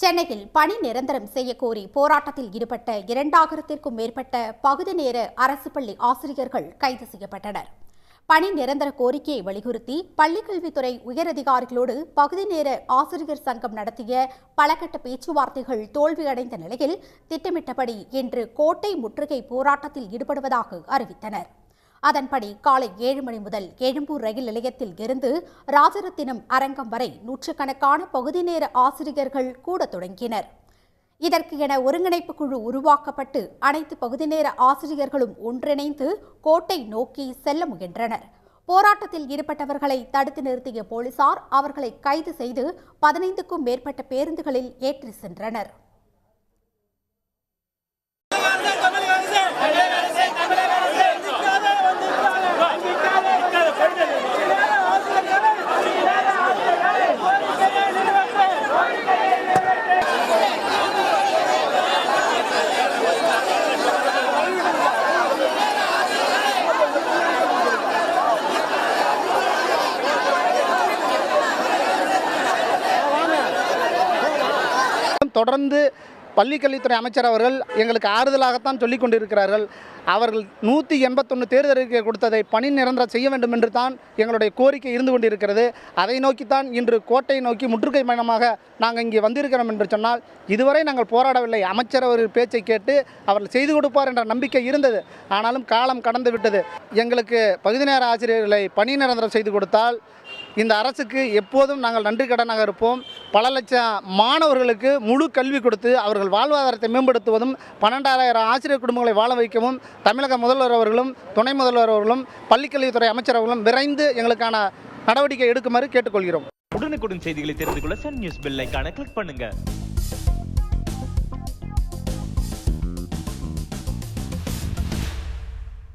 சென்னையில் பணி நிரந்தரம் செய்யக்கோரி போராட்டத்தில் ஈடுபட்ட 2000க்கும் மேற்பட்ட பகுதி நேர அரசு பள்ளி ஆசிரியர்கள் கைது செய்யப்பட்டனர். பணி நிரந்தர கோரிக்கையை வலியுறுத்தி பள்ளிக்கல்வித்துறை உயரதிகாரிகளோடு பகுதி நேர ஆசிரியர் சங்கம் நடத்திய பலகட்ட பேச்சுவார்த்தைகள் தோல்வியடைந்த நிலையில் திட்டமிட்டபடி இன்று கோட்டை முற்றுகை போராட்டத்தில் ஈடுபடுவதாக அறிவித்தனர். அதன்படி காலை 7 மணி முதல் எழும்பூர் ரயில் நிலையத்தில் இருந்து ராஜரத்தினம் அரங்கம் வரை நூற்றுக்கணக்கான பகுதி நேர ஆசிரியர்கள் கூட தொடங்கினர். இதற்கு என ஒருங்கிணைப்பு குழு உருவாக்கப்பட்டு அனைத்து பகுதி நேர ஆசிரியர்களும் ஒன்றிணைந்து கோட்டை நோக்கி செல்ல முயன்றனர். போராட்டத்தில் ஈடுபட்டவர்களை தடுத்து நிறுத்திய போலீசார் அவர்களை கைது செய்து 15க்கும் மேற்பட்ட பேருந்துகளில் ஏற்றி சென்றனர். தொடர்ந்து பள்ளிக்கல்வித்துறை அமைச்சர் அவர்கள் எங்களுக்கு ஆறுதலாகத்தான் சொல்லிக் கொண்டிருக்கிறார்கள். அவர்கள் 181 தேர்தலுக்கு கொடுத்ததை பணி நிரந்தரம் செய்ய வேண்டும் என்று தான் எங்களுடைய கோரிக்கை இருந்து கொண்டிருக்கிறது. அதை நோக்கித்தான் இன்று கோட்டை நோக்கி முற்றுகை பயணமாக நாங்கள் இங்கே வந்திருக்கிறோம் என்று சொன்னால், இதுவரை நாங்கள் போராடவில்லை. அமைச்சர் அவர்கள் பேச்சை கேட்டு அவர்கள் செய்து கொடுப்பார் என்ற நம்பிக்கை இருந்தது. ஆனாலும் காலம் கடந்து விட்டது. எங்களுக்கு பகுதி நேர ஆசிரியர்களை பணி நிரந்தரம் செய்து கொடுத்தால் இந்த அரசுக்கு எப்போதும் நாங்கள் நன்றி கடனாக இருப்போம். பல லட்சம் மாணவர்களுக்கு முழு கல்வி கொடுத்து அவர்கள் வாழ்வாதாரத்தை மேம்படுத்துவதும் 12,000 ஆசிரியர் குடும்பங்களை வாழ வைக்கவும் தமிழக முதல்வர் அவர்களும் துணை முதல்வர் அவர்களும் பள்ளிக்கல்வித்துறை அமைச்சர் அவர்களும் விரைந்து எங்களுக்கான நடவடிக்கை எடுக்குமாறு கேட்டுக்கொள்கிறோம். உடனுக்குடன் செய்திகளை தெரிந்து கொள்ள சன் நியூஸ் பெல் ஐகானை கிளிக் பண்ணுங்க.